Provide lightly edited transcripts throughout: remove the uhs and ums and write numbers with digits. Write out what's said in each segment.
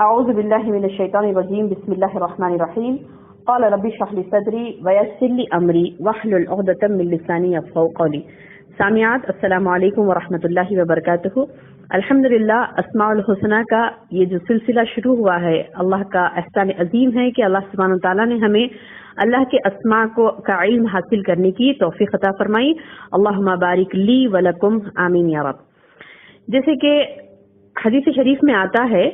اعوذ باللہ من الشیطان الرجیم بسم اللہ الرحمن الرحیم قال رب اشرح لي صدری ویسر لي امری واحلل عقدۃ من لسانی یفقهوا قولی. سامعات السلام علیکم ورحمۃ اللہ وبرکاتہ. الحمدللہ اسماء الحسنہ کا یہ جو سلسلہ شروع ہوا ہے اللہ کا احسان عظیم ہے کہ اللہ سبحانہ وتعالیٰ نے ہمیں اللہ کے اسماء کا علم حاصل کرنے کی توفیق عطا فرمائی. اللہم بارک لی ولکم آمین یا رب. جیسے کہ حدیث شریف میں آتا ہے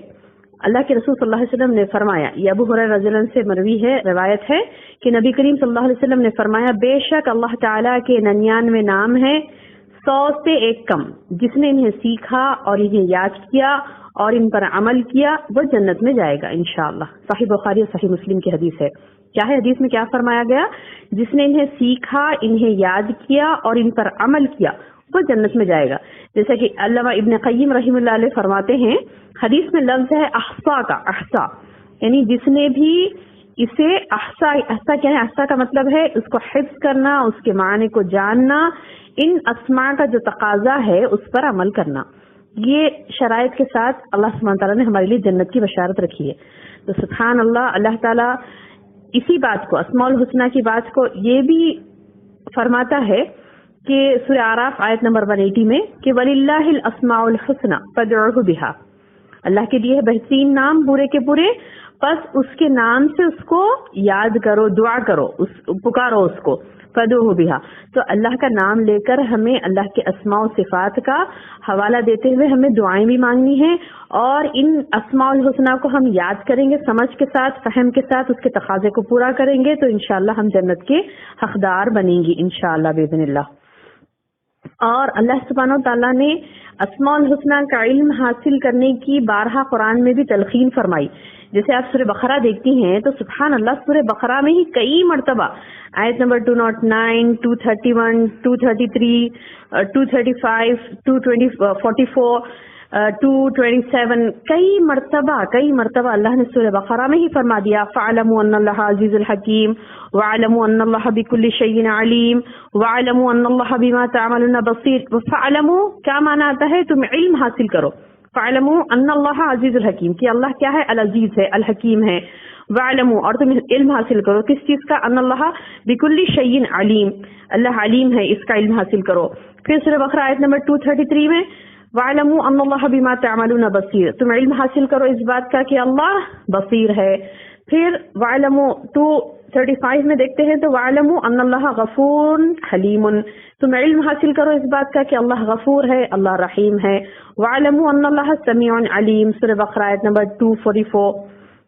اللہ کے رسول صلی اللہ علیہ وسلم نے فرمایا, یہ ابو ہریرہ رضی اللہ عنہ سے مروی ہے, روایت ہے کہ نبی کریم صلی اللہ علیہ وسلم نے فرمایا بے شک اللہ تعالیٰ کے 99 نام ہیں 100 سے ایک کم, جس نے انہیں سیکھا اور انہیں یاد کیا اور ان پر عمل کیا وہ جنت میں جائے گا انشاءاللہ. صحیح بخاری اور صحیح مسلم کی حدیث ہے. کیا ہے حدیث میں کیا فرمایا گیا؟ جس نے انہیں سیکھا, انہیں یاد کیا اور ان پر عمل کیا وہ جنت میں جائے گا. جیسا کہ علامہ ابن قیم رحمہ اللہ علیہ فرماتے ہیں حدیث میں لفظ ہے احصا کا, احصا یعنی جس نے بھی اسے احصا, احصا کیا ہے؟ احصا کا مطلب ہے اس کو حفظ کرنا, اس کے معنی کو جاننا, ان اسماء کا جو تقاضا ہے اس پر عمل کرنا. یہ شرائط کے ساتھ اللہ سبحانہ تعالیٰ نے ہمارے لیے جنت کی بشارت رکھی ہے. تو سبحان اللہ, اللہ تعالیٰ اسی بات کو, اسماء الحسنہ کی بات کو یہ بھی فرماتا ہے کہ سورہ اعراف آیت نمبر 180 میں کہ وَلِلَّهِ الْأَسْمَاءُ الْحُسْنَى فَادْعُوهُ بِهَا, اللہ کے لیے بہترین نام پورے کے پورے, بس اس کے نام سے اس کو یاد کرو, دعا کرو, پکارو اس کو. فَادْعُوهُ بِهَا, تو اللہ کا نام لے کر ہمیں اللہ کے اسماء و صفات کا حوالہ دیتے ہوئے ہمیں دعائیں بھی مانگنی ہیں, اور ان اسماء الحسنہ کو ہم یاد کریں گے, سمجھ کے ساتھ, فہم کے ساتھ اس کے تقاضے کو پورا کریں گے تو انشاءاللہ ہم جنت کے حقدار بنیں گے انشاءاللہ باذن اللہ. اور اللہ سبحانہ تعالیٰ نے اسماء الحسنہ کا علم حاصل کرنے کی بارہا قرآن میں بھی تلقین فرمائی. جیسے آپ سورہ بقرہ دیکھتی ہیں تو سبحان اللہ سورہ بقرہ میں ہی کئی مرتبہ آیت نمبر 209, 231, 233, 235, 244, 227 کئی مرتبہ اللہ نے سورہ بقرہ میں ہی فرما دیا فَاعْلَمُوا أَنَّ اللَّهَ عَزِيزٌ الْحَكِيمٌ وَاعْلَمُوا أَنَّ اللَّهَ بِكُلِّ شَيْءٍ عَلِيمٌ وَاعْلَمُوا أَنَّ اللَّهَ بِمَا تَعْمَلُونَ بَصِيرٌ. فَاعْلَمُوا کیا معنی آتا ہے؟ تم علم حاصل کرو. فَاعْلَمُوا أَنَّ اللَّهَ عَزِيزٌ الْحَكِيمٌ کہ اللہ کیا ہے؟ العزیز ہے, الحکیم ہے. وَاعْلَمُوا اور تم علم حاصل کرو کس چیز کا؟ أَنَّ اللَّهَ بِكُلِّ شَيْءٍ عَلِيمٌ, اللہ علیم ہے, اس کا علم حاصل کرو. پھر سورہ بقرہ آیت نمبر 233 میں وَاعْلَمُوا أَنَّ اللَّهَ بِمَا تَعْمَلُونَ بَصِيرٌ, تم علم حاصل کرو اس بات کا کہ اللہ بصیر ہے. پھر وَاعْلَمُوا 235 میں دیکھتے ہیں تو وَاعْلَمُوا أَنَّ اللَّهَ غَفُورٌ حَلِيمٌ, تم علم حاصل کرو اس بات کا کہ اللہ غفور ہے, اللہ رحیم ہے. وَاعْلَمُوا أَنَّ اللَّهَ سَمِيعٌ عَلِيمٌ, سورہ بقرہ آیت نمبر 244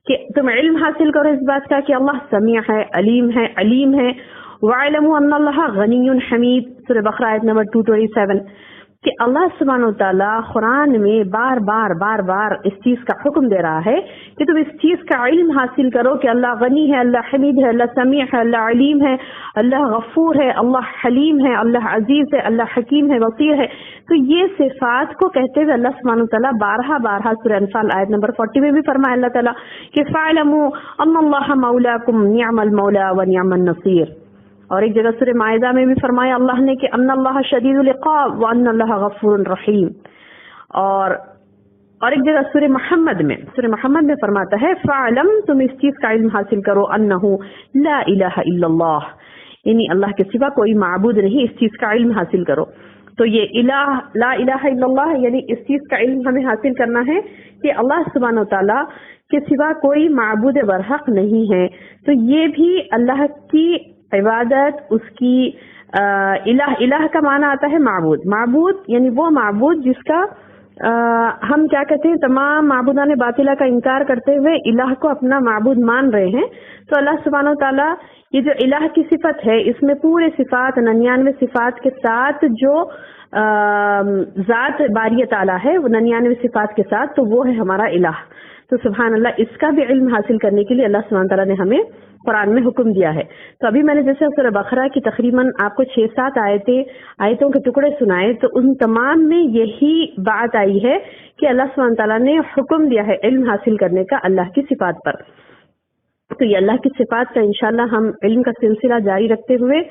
کہ تم علم حاصل کرو اس بات کا کہ اللہ سمیع ہے, علیم ہے, علیم ہے. وَاعْلَمُوا أَنَّ اللَّهَ غَنِيٌّ حَمِيدٌ, سورہ بقرہ آیت نمبر 227 کہ اللہ سبحانہ وتعالیٰ قرآن میں بار بار اس چیز کا حکم دے رہا ہے کہ تم اس چیز کا علم حاصل کرو کہ اللہ غنی ہے, اللہ حمید ہے, اللہ سمیع ہے, اللہ علیم ہے, اللہ غفور ہے, اللہ حلیم ہے, اللہ عزیز ہے, اللہ حکیم ہے, بصیر ہے. تو یہ صفات کو کہتے ہوئے اللہ سبحانہ وتعالیٰ بارہا سورہ انفال آیت نمبر 40 میں بھی فرمایا اللہ تعالیٰ کہ فَاعْلَمُوا أَنَّ اللَّهَ مَوْلَاكُمْ نِعْمَ الْمَوْلَى وَنِعْمَ النَّصِيرُ. اور ایک جگہ سورہ مائدہ میں بھی فرمایا اللہ نے کہ ان اللہ شدید العقاب وان اللہ غفور رحیم. اور ایک جگہ سورہ محمد میں فرماتا ہے فَاعْلَمْ, تم اس چیز کا علم حاصل کرو انہ لا الہ الا اللہ, یعنی اللہ کے سوا کوئی معبود نہیں, اس چیز کا علم حاصل کرو. تو یہ لا الہ الا اللہ یعنی اس چیز کا علم ہمیں حاصل کرنا ہے کہ اللہ سبحانہ وتعالیٰ کے سوا کوئی معبود برحق نہیں ہے. تو یہ بھی اللہ کی عبادت, اس کی الہ کا معنی آتا ہے معبود یعنی وہ معبود جس کا ہم کیا کہتے ہیں تمام معبودان باطلہ کا انکار کرتے ہوئے الہ کو اپنا معبود مان رہے ہیں. تو اللہ سبحانہ وتعالیٰ یہ جو الہ کی صفت ہے اس میں پورے صفات 99 صفات کے ساتھ جو ذات باری تعالیٰ ہے وہ 99 صفات کے ساتھ, تو وہ ہے ہمارا الہ. تو سبحان اللہ اس کا بھی علم حاصل کرنے کے لیے اللہ سبحانہ تعالیٰ نے ہمیں قرآن میں حکم دیا ہے. تو ابھی میں نے جیسے سورہ بقرہ کی تقریباً آپ کو 6-7 آیتوں کے ٹکڑے سنائے, تو ان تمام میں یہی بات آئی ہے کہ اللہ سبحانہ تعالیٰ نے حکم دیا ہے علم حاصل کرنے کا اللہ کی صفات پر. تو یہ اللہ کی صفات کا انشاءاللہ ہم علم کا سلسلہ جاری رکھتے ہوئے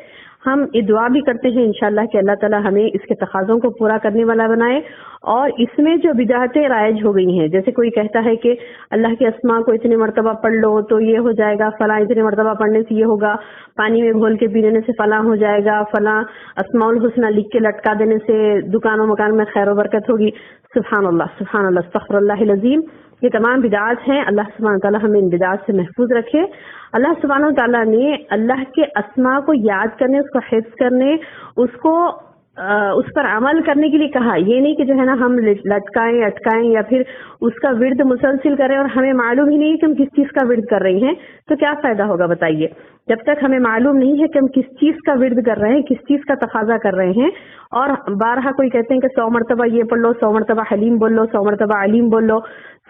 ہم یہ دعا بھی کرتے ہیں انشاءاللہ کہ اللہ تعالی ہمیں اس کے تقاضوں کو پورا کرنے والا بنائے. اور اس میں جو بدعتیں رائج ہو گئی ہیں، جیسے کوئی کہتا ہے کہ اللہ کے اسماء کو اتنے مرتبہ پڑھ لو تو یہ ہو جائے گا، فلاں اتنے مرتبہ پڑھنے سے یہ ہوگا، پانی میں گھول کے پی لینے سے فلاں ہو جائے گا، فلاں اسماء الحسنہ لکھ کے لٹکا دینے سے دکانوں مکان میں خیر و برکت ہوگی. سبحان اللہ استغفر اللہ العظیم. یہ تمام بدعات ہیں. اللہ سبحانہ تعالیٰ ہمیں ان بدعات سے محفوظ رکھے. اللہ سبحانہ تعالیٰ نے اللہ کے اسماء کو یاد کرنے، اس کو حفظ کرنے، اس پر عمل کرنے کے لیے کہا. یہ نہیں کہ جو ہے نا ہم لٹکائیں اٹکائیں یا پھر اس کا ورد مسلسل کریں اور ہمیں معلوم ہی نہیں کہ ہم کس چیز کا ورد کر رہے ہیں تو کیا فائدہ ہوگا بتائیے. جب تک ہمیں معلوم نہیں ہے کہ ہم کس چیز کا ورد کر رہے ہیں، کس چیز کا تقاضا کر رہے ہیں. اور بارہا کوئی کہتے ہیں کہ 100 مرتبہ یہ پڑھ لو، 100 مرتبہ حلیم بول لو، 100 مرتبہ علیم بول لو،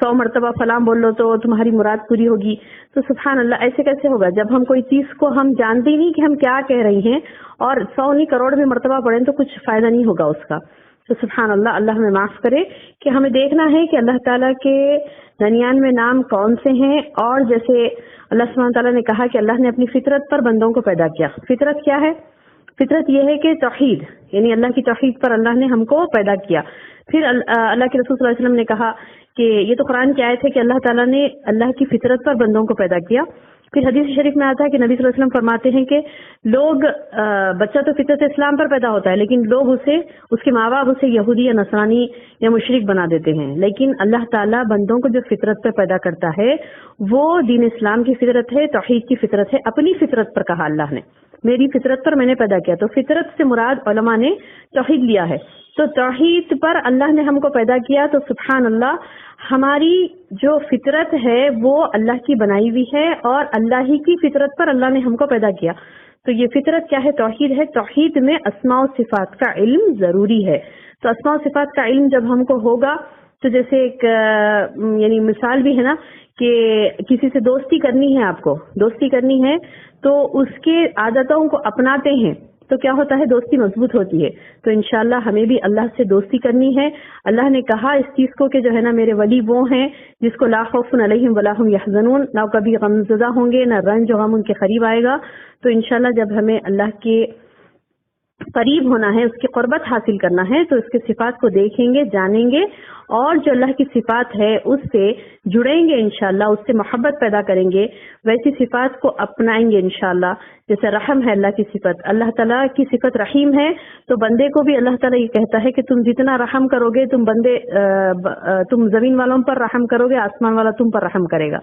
100 مرتبہ فلاں بول لو تو تمہاری مراد پوری ہوگی. تو سبحان اللہ، ایسے کیسے ہوگا جب ہم کوئی چیز کو ہم جانتے ہی نہیں کہ ہم کیا کہہ رہے ہیں، اور 100 نہیں کروڑ بھی مرتبہ پڑھیں تو کچھ فائدہ نہیں ہوگا اس کا. تو سبحان اللہ، اللہ ہمیں معاف کرے کہ ہمیں دیکھنا ہے کہ اللہ تعالیٰ کے 99 نام کون سے ہیں. اور جیسے اللہ سبحانہ تعالیٰ نے کہا کہ اللہ نے اپنی فطرت پر بندوں کو پیدا کیا. فطرت کیا ہے؟ فطرت یہ ہے کہ توحید، یعنی اللہ کی توحید پر اللہ نے ہم کو پیدا کیا. پھر اللہ کے رسول صلی اللہ علیہ وسلم نے کہا کہ یہ تو قرآن کی آیت ہے کہ اللہ تعالیٰ نے اللہ کی فطرت پر بندوں کو پیدا کیا. پھر حدیث شریف میں آتا ہے کہ نبی صلی اللہ علیہ وسلم فرماتے ہیں کہ لوگ بچہ تو فطرت اسلام پر پیدا ہوتا ہے، لیکن لوگ اس کے ماں باپ اسے یہودی یا نصرانی یا مشرک بنا دیتے ہیں. لیکن اللہ تعالیٰ بندوں کو جو فطرت پر پیدا کرتا ہے وہ دین اسلام کی فطرت ہے، توحید کی فطرت ہے. اپنی فطرت پر کہا اللہ نے، میری فطرت پر میں نے پیدا کیا. تو فطرت سے مراد علماء نے توحید لیا ہے. تو توحید پر اللہ نے ہم کو پیدا کیا. تو سبحان اللہ، ہماری جو فطرت ہے وہ اللہ کی بنائی ہوئی ہے اور اللہ ہی کی فطرت پر اللہ نے ہم کو پیدا کیا. تو یہ فطرت کیا ہے؟ توحید ہے. توحید میں اسماء و صفات کا علم ضروری ہے. تو اسماء و صفات کا علم جب ہم کو ہوگا تو جیسے ایک یعنی مثال بھی ہے نا کہ کسی سے دوستی کرنی ہے، آپ کو دوستی کرنی ہے تو اس کے عادتوں کو اپناتے ہیں تو کیا ہوتا ہے؟ دوستی مضبوط ہوتی ہے. تو انشاءاللہ ہمیں بھی اللہ سے دوستی کرنی ہے. اللہ نے کہا اس چیز کو کہ جو ہے نا میرے ولی وہ ہیں جس کو لا خوف علیہم ولا هم یحزنون، نہ کبھی غم زدہ ہوں گے، نہ رنج و غم ان کے قریب آئے گا. تو انشاءاللہ جب ہمیں اللہ کے قریب ہونا ہے، اس کی قربت حاصل کرنا ہے تو اس کے صفات کو دیکھیں گے، جانیں گے اور جو اللہ کی صفات ہے اس سے جڑیں گے انشاءاللہ، اس سے محبت پیدا کریں گے، ویسی صفات کو اپنائیں گے انشاءاللہ. جیسے رحم ہے اللہ کی صفت، اللہ تعالیٰ کی صفت رحیم ہے تو بندے کو بھی اللہ تعالیٰ یہ کہتا ہے کہ تم جتنا رحم کرو گے، تم زمین والوں پر رحم کرو گے، آسمان والا تم پر رحم کرے گا.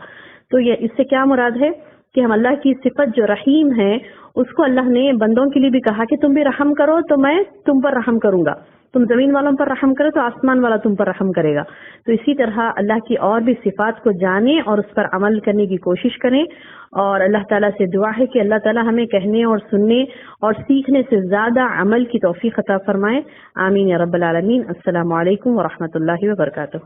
تو یہ اس سے کیا مراد ہے کہ ہم اللہ کی صفت جو رحیم ہے اس کو اللہ نے بندوں کے لیے بھی کہا کہ تم بھی رحم کرو تو میں تم پر رحم کروں گا، تم زمین والوں پر رحم کرو تو آسمان والا تم پر رحم کرے گا. تو اسی طرح اللہ کی اور بھی صفات کو جانیں اور اس پر عمل کرنے کی کوشش کریں. اور اللہ تعالیٰ سے دعا ہے کہ اللہ تعالیٰ ہمیں کہنے اور سننے اور سیکھنے سے زیادہ عمل کی توفیق عطا فرمائے. آمین یا رب العالمین. السلام علیکم ورحمۃ اللہ وبرکاتہ.